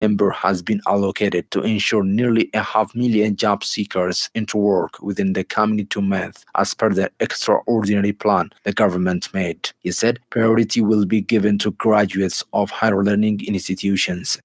number has been allocated to ensure nearly 500,000 job seekers into work within the coming 2 months, as per the extraordinary plan the government made. He said priority will be given to graduates of higher learning institutions.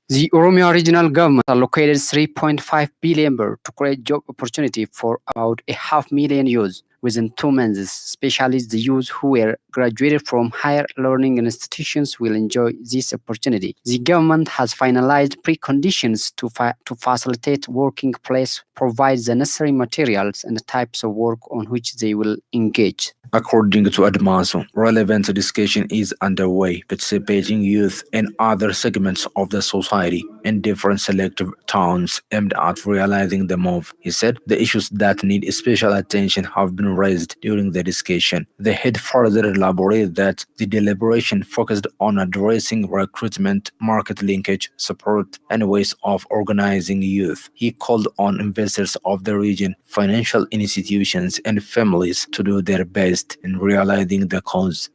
The Oromia regional government allocated 3.5 billion to create job opportunity for about 500,000 youths within 2 months. Especially the youths who were graduated from higher learning institutions will enjoy this opportunity. The government has finalized preconditions to facilitate working place, provide the necessary materials and the types of work on which they will engage. According to Admaso, relevant discussion is underway, participating youth and other segments of the society in different selective towns aimed at realizing the move. He said the issues that need special attention have been raised during the discussion. The head further elaborated that the deliberation focused on addressing recruitment, market linkage, support, and ways of organizing youth. He called on investors of the region, financial institutions, and families to do their best in realizing the cause.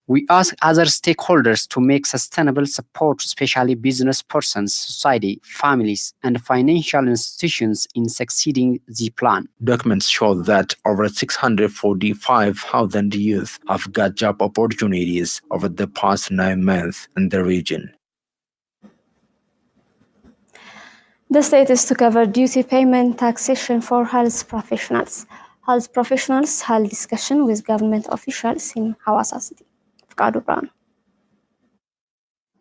We ask other stakeholders to make sustainable support, especially business persons, society, families, and financial institutions in succeeding the plan. Documents show that over 645,000 youth have got job opportunities over the past 9 months in the region. The state is to cover duty payment taxation for health professionals. Health professionals held discussion with government officials in Hawasa City.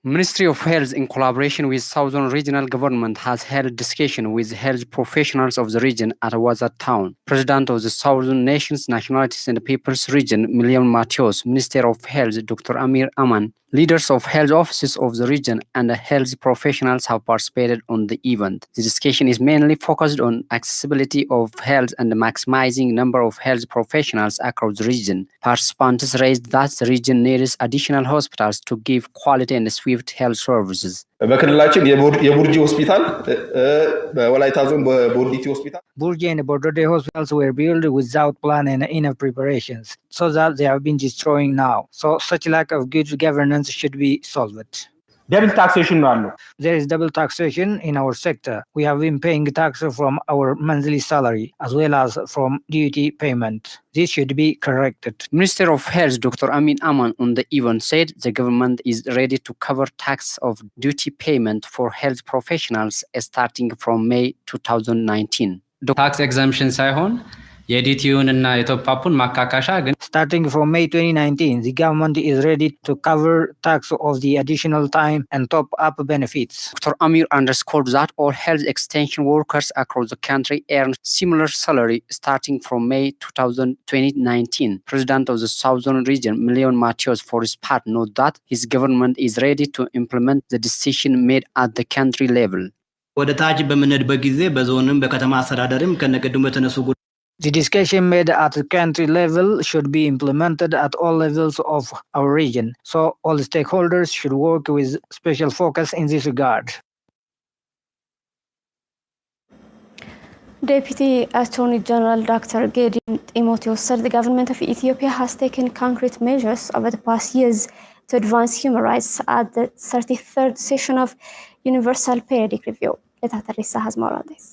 Ministry of Health, in collaboration with Southern Regional Government, has held discussion with health professionals of the region at HAWASA town. President of the Southern Nations, Nationalities and Peoples Region, Milion Matios, Minister of Health, Dr. Amir Aman, leaders of health offices of the region, and health professionals have participated on the event. The discussion is mainly focused on accessibility of health and maximizing number of health professionals across the region. Participants raised that the region needs additional hospitals to give quality and swift health services. በክልላችን የቡርጂ ሆስፒታል በወላይታ ዞን በቦርዲቲ ሆስፒታል Burji and Bordode hospitals were built without plan and enough preparations, so that they have been destroying now. So such lack of good governance should be solved. Double taxation ነው አለው። There is double taxation in our sector. We have been paying tax from our monthly salary as well as from duty payment. This should be corrected. Minister of Health Dr. Amin Aman on the event said the government is ready to cover tax of duty payment for health professionals starting from May 2019. Tax exemption ሳይሆን የዲቲዩንና የቶፕአፑን ማካካሻ ግን starting from May 2019, the government is ready to cover tax of the additional time and top-up benefits. Dr. Amir underscored that all health extension workers across the country earn similar salary starting from May 2019. President of the Southern Region, Milion Matios, for his part, noted that his government is ready to implement the decision made at the country level. ወደ ታች በምንሄድበት ጊዜ በዞንም በከተማ አስተዳደርም ከነቀድሞ የተነሱ The discussion made at the country level should be implemented at all levels of our region, so all stakeholders should work with special focus in this regard. Deputy Attorney General Dr. Gideon Timotheos said the government of Ethiopia has taken concrete measures over the past years to advance human rights at the 33rd session of Universal Periodic Review. Letatarissa has more on this.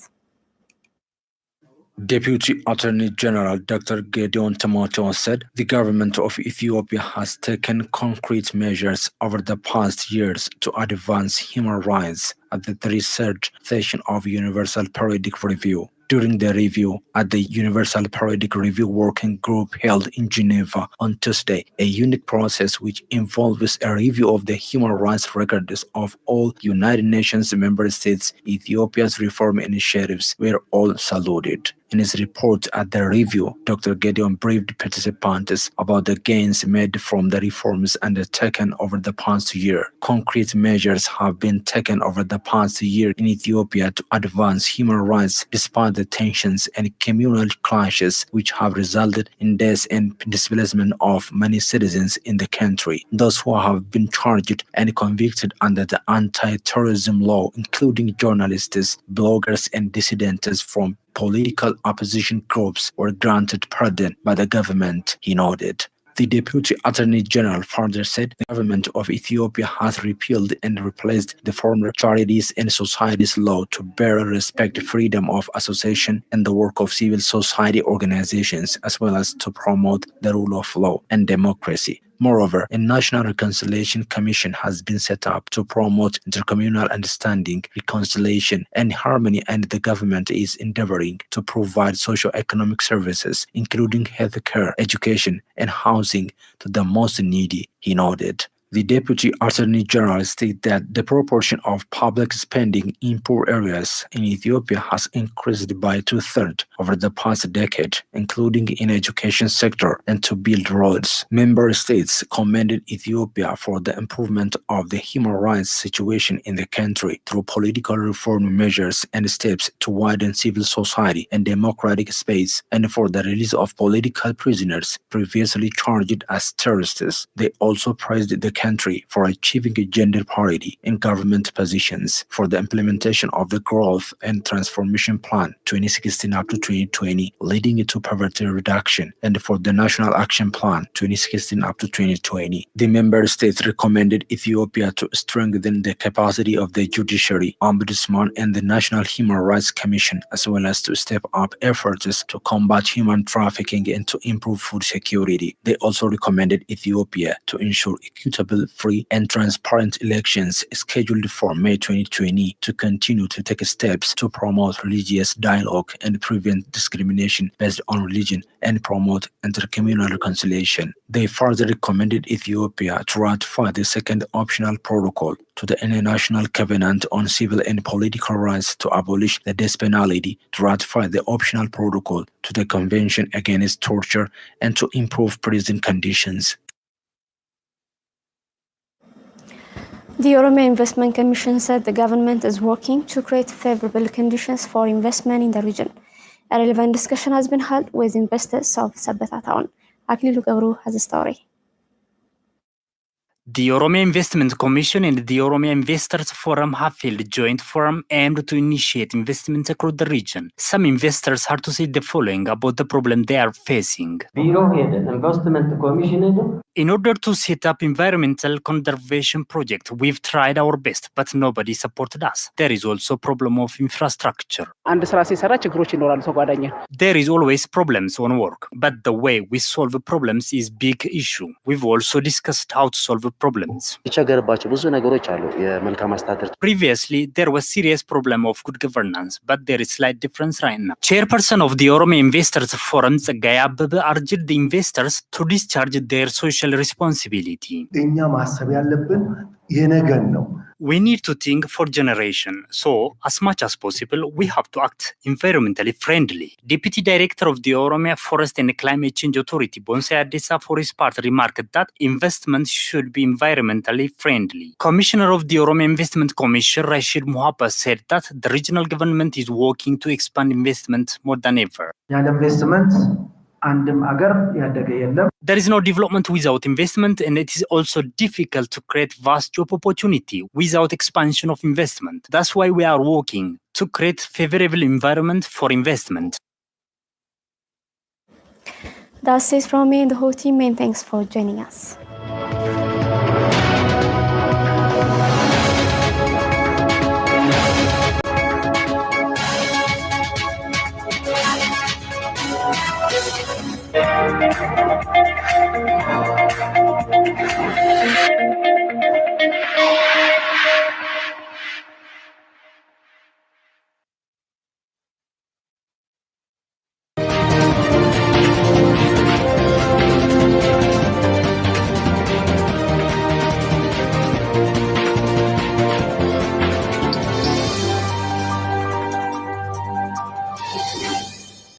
Deputy Attorney General Dr. Gideon Timotheos said the government of Ethiopia has taken concrete measures over the past years to advance human rights at the 33rd session of Universal Periodic Review. During the review at the Universal Periodic Review Working Group held in Geneva on Tuesday, a unique process which involves a review of the human rights records of all United Nations member states, Ethiopia's reform initiatives were all saluted. In his report at the review, Dr. Gideon briefed participants about the gains made from the reforms undertaken over the past year. Concrete measures have been taken over the past year in Ethiopia to advance human rights despite the tensions and communal clashes which have resulted in deaths and displacement of many citizens in the country. Those who have been charged and convicted under the anti-terrorism law, including journalists, bloggers, and dissidents from political opposition groups were granted pardon by the government, he noted. The Deputy Attorney General further said the government of Ethiopia has repealed and replaced the former Charities and Societies Law to better respect freedom of association and the work of civil society organizations, as well as to promote the rule of law and democracy. Moreover, a National Reconciliation Commission has been set up to promote intercommunal understanding, reconciliation, and harmony, and the government is endeavoring to provide socio-economic services, including healthcare, education, and housing to the most needy, he noted. The Deputy Attorney General stated that the proportion of public spending in poor areas in Ethiopia has increased by 2/3 over the past decade, including in education sector and to build roads. Member states commended Ethiopia for the improvement of the human rights situation in the country through political reform measures and steps to widen civil society and democratic space, and for the release of political prisoners previously charged as terrorists. They also praised the country for achieving a gender parity in government positions, for the implementation of the Growth and Transformation Plan 2016 up to 2020, leading to poverty reduction, and for the National Action Plan 2016 up to 2020. The member states recommended Ethiopia to strengthen the capacity of the judiciary, ombudsman, and the National Human Rights Commission, as well as to step up efforts to combat human trafficking and to improve food security. They also recommended Ethiopia to ensure equitable, free, and transparent elections scheduled for May 2020, to continue to take steps to promote religious dialogue and prevent discrimination based on religion and promote intercommunal reconciliation. They further recommended Ethiopia to ratify the second optional protocol to the International Covenant on Civil and Political Rights to abolish the death penalty, to ratify the optional protocol to the Convention Against Torture, and to improve prison conditions. The Oromia Investment Commission said the government is working to create favorable conditions for investment in the region. A relevant discussion has been held with investors of Sabata Town. Aklilu Gabru has a story. The Oromia Investment Commission and the Oromia Investors Forum have held a joint forum aimed to initiate investment across the region. Some investors had to say the following about the problem they are facing. In order to set up environmental conservation project, we've tried our best, but nobody supported us. There is also a problem of infrastructure. There is always problems on work, but the way we solve problems is big issue. We've also discussed how to solve problems. Previously, there was serious problem of good governance, but there is slight difference right now. Chairperson of the Oromia Investors Forum, Tsaggaye Abebe, urged the investors to discharge their social responsibility. We need to think for generation, so as much as possible, we have to act environmentally friendly. Deputy Director of the Oromia Forest and Climate Change Authority, Bonsai Adesa, for his part, remarked that investment should be environmentally friendly. Commissioner of the Oromia Investment Commission, Rashid Muhapa, said that the regional government is working to expand investment more than ever. There is no development without investment, and it is also difficult to create vast job opportunity without expansion of investment. That's why we are working to create favorable environment for investment. That's it from me and the whole team, and thanks for joining us. Thank you.